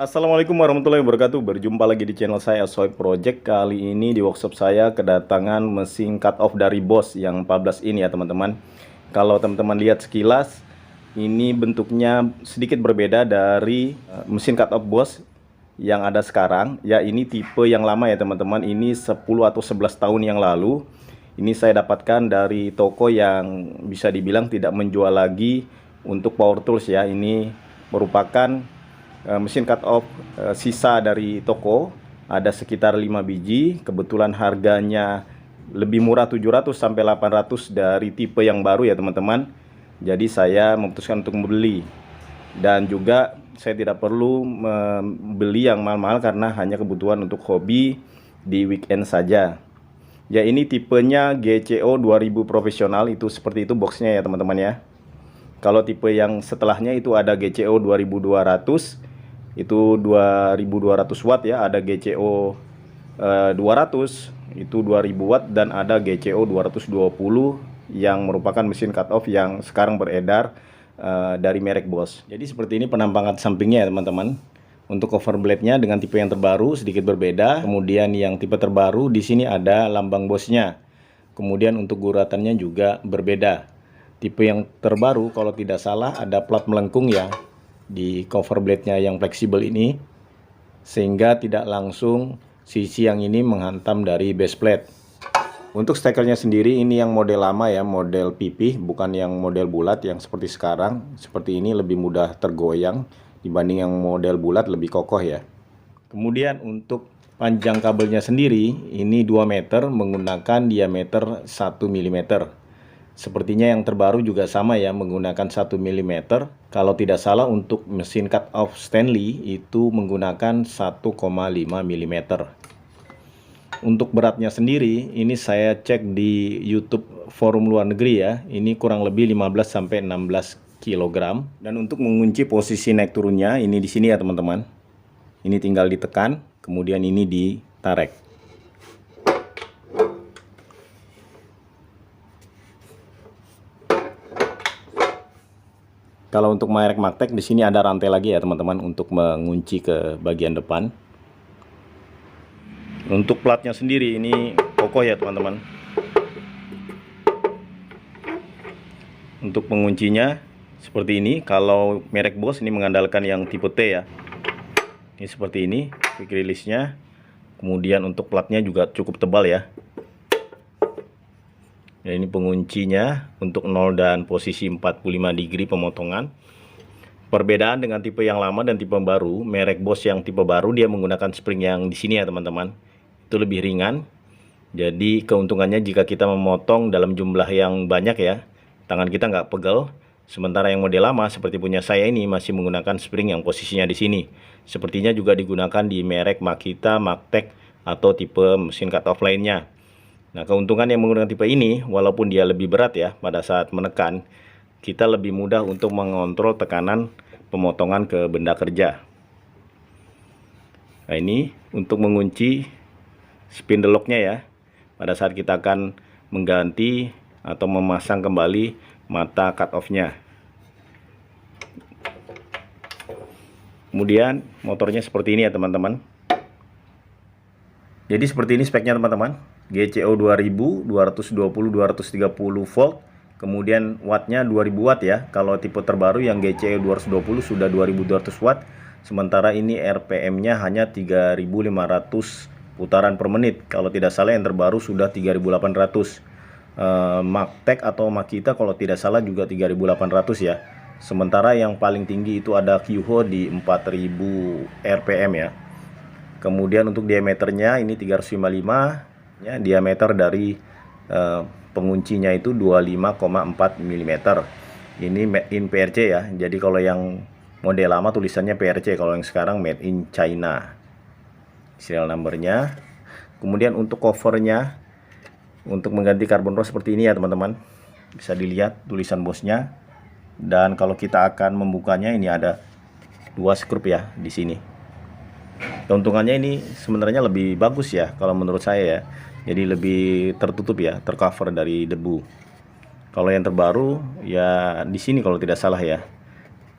Assalamualaikum warahmatullahi wabarakatuh. Berjumpa lagi di channel saya Soy Project. Kali ini di workshop saya kedatangan mesin cut off dari Bosch yang 14 ini ya teman-teman. Kalau teman-teman lihat sekilas, ini bentuknya sedikit berbeda dari mesin cut off Bosch yang ada sekarang. Ya, ini tipe yang lama ya teman-teman. Ini 10 atau 11 tahun yang lalu. Ini saya dapatkan dari toko yang bisa dibilang tidak menjual lagi untuk power tools ya. Ini merupakan mesin cut off sisa dari toko, ada sekitar 5 biji. Kebetulan harganya lebih murah, 700 sampai 800 dari tipe yang baru ya teman-teman. Jadi saya memutuskan untuk membeli, dan juga saya tidak perlu membeli yang mahal-mahal karena hanya kebutuhan untuk hobi di weekend saja. Ya, ini tipenya GCO 2000 profesional, itu seperti itu boxnya ya teman-teman ya. Kalau tipe yang setelahnya itu ada GCO 2200, itu 2200 watt ya, ada GCO 200 itu 2000 watt, dan ada GCO 220 yang merupakan mesin cut off yang sekarang beredar dari merek Bosch. Jadi seperti ini penampakan sampingnya ya teman-teman. Untuk cover blade-nya dengan tipe yang terbaru sedikit berbeda. Kemudian yang tipe terbaru di sini ada lambang Bosch-nya. Kemudian untuk guratannya juga berbeda. Tipe yang terbaru kalau tidak salah ada plat melengkung ya di cover blade-nya yang fleksibel ini, sehingga tidak langsung sisi yang ini menghantam dari base plate. Untuk stekernya sendiri ini yang model lama ya, model pipih, bukan yang model bulat yang seperti sekarang. Seperti ini lebih mudah tergoyang dibanding yang model bulat, lebih kokoh ya. Kemudian untuk panjang kabelnya sendiri ini 2 meter menggunakan diameter 1 mm. Sepertinya yang terbaru juga sama ya, menggunakan 1 mm. Kalau tidak salah untuk mesin cut off Stanley itu menggunakan 1,5 mm. Untuk beratnya sendiri ini saya cek di YouTube forum luar negeri ya, ini kurang lebih 15 sampai 16 kg. Dan untuk mengunci posisi naik turunnya ini di sini ya teman-teman. Ini tinggal ditekan, kemudian ini ditarik. Kalau untuk merek Magtech di sini ada rantai lagi ya teman-teman untuk mengunci ke bagian depan. Untuk platnya sendiri ini kokoh ya teman-teman. Untuk penguncinya seperti ini. Kalau merek Bosch ini mengandalkan yang tipe T ya. Ini seperti ini quick release-nya. Kemudian untuk platnya juga cukup tebal ya. Ya, ini penguncinya untuk 0 dan posisi 45 degree pemotongan. Perbedaan dengan tipe yang lama dan tipe baru, merek Bosch yang tipe baru dia menggunakan spring yang di sini ya teman-teman. Itu lebih ringan. Jadi keuntungannya jika kita memotong dalam jumlah yang banyak ya, tangan kita nggak pegel. Sementara yang model lama seperti punya saya ini masih menggunakan spring yang posisinya di sini. Sepertinya juga digunakan di merek Makita, Magtech atau tipe mesin cut off lainnya. Nah, keuntungan yang menggunakan tipe ini, walaupun dia lebih berat ya pada saat menekan, kita lebih mudah untuk mengontrol tekanan pemotongan ke benda kerja. Nah, ini untuk mengunci spindle lock-nya ya, pada saat kita akan mengganti atau memasang kembali mata cut off-nya. Kemudian motornya seperti ini ya teman-teman. Jadi seperti ini speknya teman-teman. GCO 2000, 220, 230 volt. Kemudian wattnya 2000 watt ya. Kalau tipe terbaru yang GCO 220 sudah 2200 watt. Sementara ini RPM-nya hanya 3500 putaran per menit. Kalau tidak salah yang terbaru sudah 3800. Magtech atau Makita kalau tidak salah juga 3800 ya. Sementara yang paling tinggi itu ada Kyuho di 4000 RPM ya. Kemudian untuk diameternya ini 355 ya, diameter dari penguncinya itu 25,4 mm. Ini made in PRC ya. Jadi kalau yang model lama tulisannya PRC, kalau yang sekarang made in China. Serial numbernya. Kemudian untuk covernya untuk mengganti karbon rod seperti ini ya teman-teman. Bisa dilihat tulisan Bosch-nya. Dan kalau kita akan membukanya ini ada 2 skrup ya di sini. Keuntungannya ini sebenarnya lebih bagus ya kalau menurut saya ya. Jadi lebih tertutup ya, tercover dari debu. Kalau yang terbaru ya di sini kalau tidak salah ya,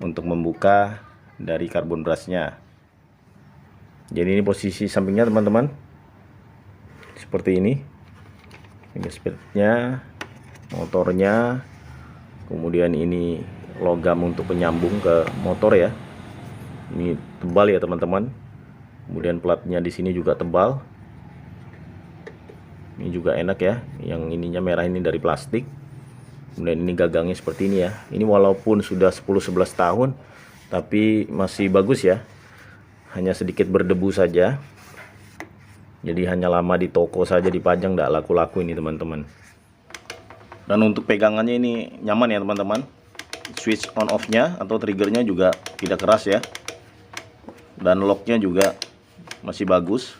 untuk membuka dari karbon brush-nya. Jadi ini posisi sampingnya teman-teman, seperti ini. Ini speednya, motornya, kemudian ini logam untuk penyambung ke motor ya. Ini tebal ya teman-teman. Kemudian platnya di sini juga tebal. Ini juga enak ya, yang ininya merah ini dari plastik. Kemudian ini gagangnya seperti ini ya. Ini walaupun sudah 10-11 tahun, tapi masih bagus ya. Hanya sedikit berdebu saja. Jadi hanya lama di toko saja dipajang, tidak laku-laku ini teman-teman. Dan untuk pegangannya ini nyaman ya teman-teman. Switch on off-nya atau triggernya juga tidak keras ya. Dan locknya juga masih bagus.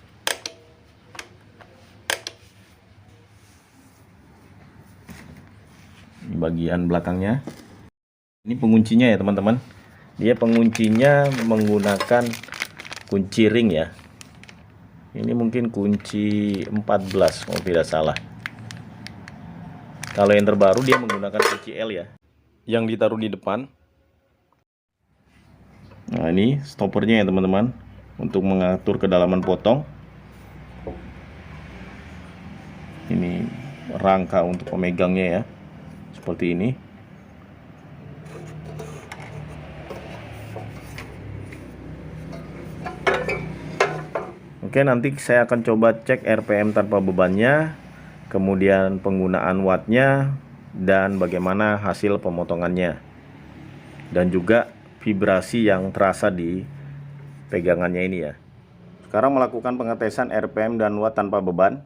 Ini bagian belakangnya. Ini penguncinya ya teman-teman. Dia penguncinya menggunakan kunci ring ya. Ini mungkin kunci 14 kalau tidak salah. Kalau yang terbaru dia menggunakan kunci L ya, yang ditaruh di depan. Nah ini stoppernya ya teman-teman, untuk mengatur kedalaman potong. Ini rangka untuk pemegangnya ya, seperti ini. Oke, nanti saya akan coba cek RPM tanpa bebannya, kemudian penggunaan wattnya, dan bagaimana hasil pemotongannya, dan juga vibrasi yang terasa di pegangannya ini ya. Sekarang melakukan pengetesan RPM dan watt tanpa beban.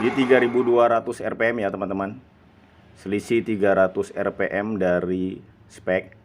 Di 3200 RPM ya teman-teman. Selisih 300 RPM dari spek.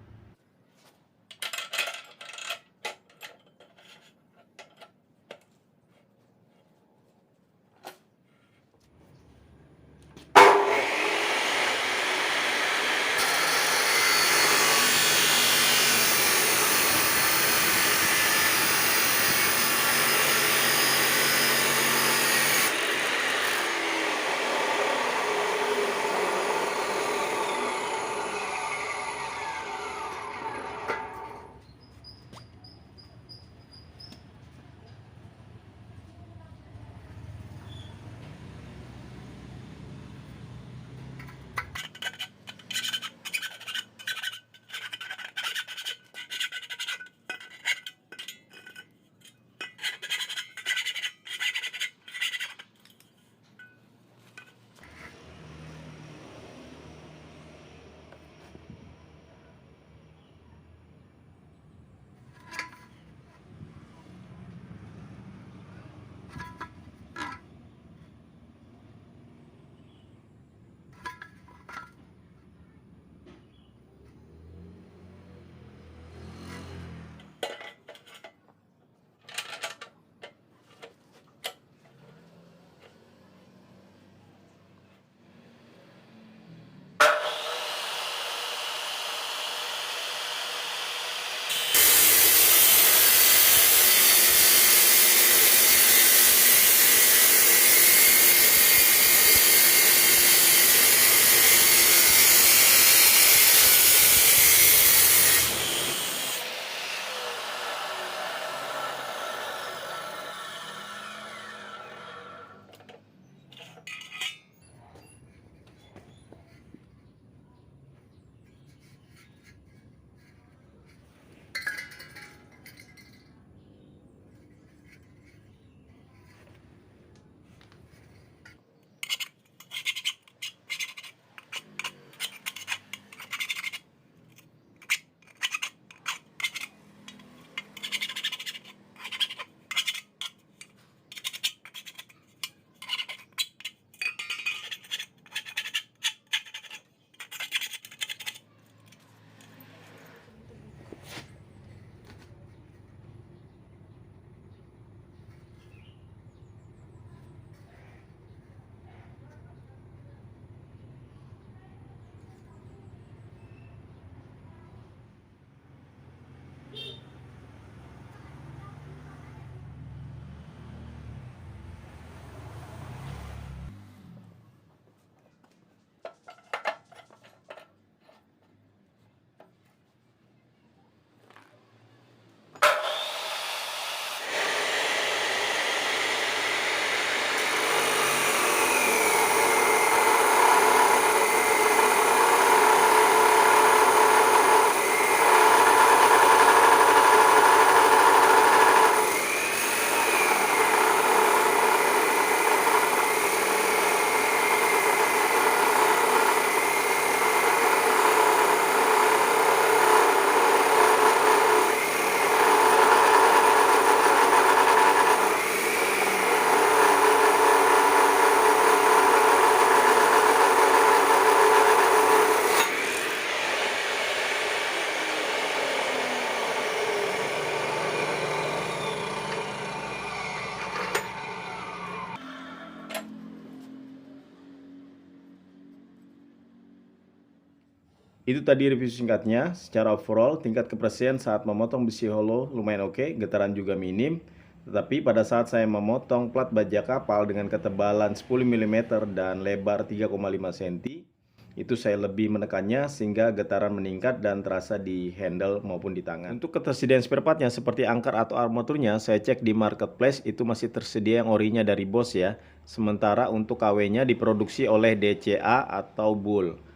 Itu tadi review singkatnya. Secara overall, tingkat kepresian saat memotong besi hollow lumayan oke, getaran juga minim. Tetapi pada saat saya memotong plat baja kapal dengan ketebalan 10 mm dan lebar 3,5 cm, itu saya lebih menekannya sehingga getaran meningkat dan terasa di handle maupun di tangan. Untuk ketersediaan spare partnya seperti angker atau armaturnya, saya cek di marketplace itu masih tersedia yang orinya dari Bosch ya. Sementara untuk KW-nya diproduksi oleh DCA atau Bull.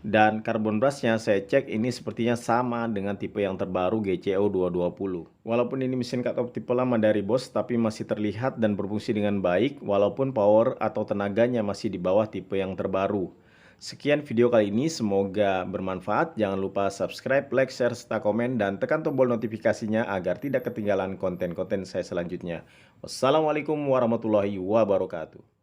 Dan carbon brushnya saya cek ini sepertinya sama dengan tipe yang terbaru GCO 220. Walaupun ini mesin cut off tipe lama dari Bosch, tapi masih terlihat dan berfungsi dengan baik walaupun power atau tenaganya masih di bawah tipe yang terbaru. Sekian video kali ini, semoga bermanfaat. Jangan lupa subscribe, like, share, serta komen, dan tekan tombol notifikasinya agar tidak ketinggalan konten-konten saya selanjutnya. Wassalamualaikum warahmatullahi wabarakatuh.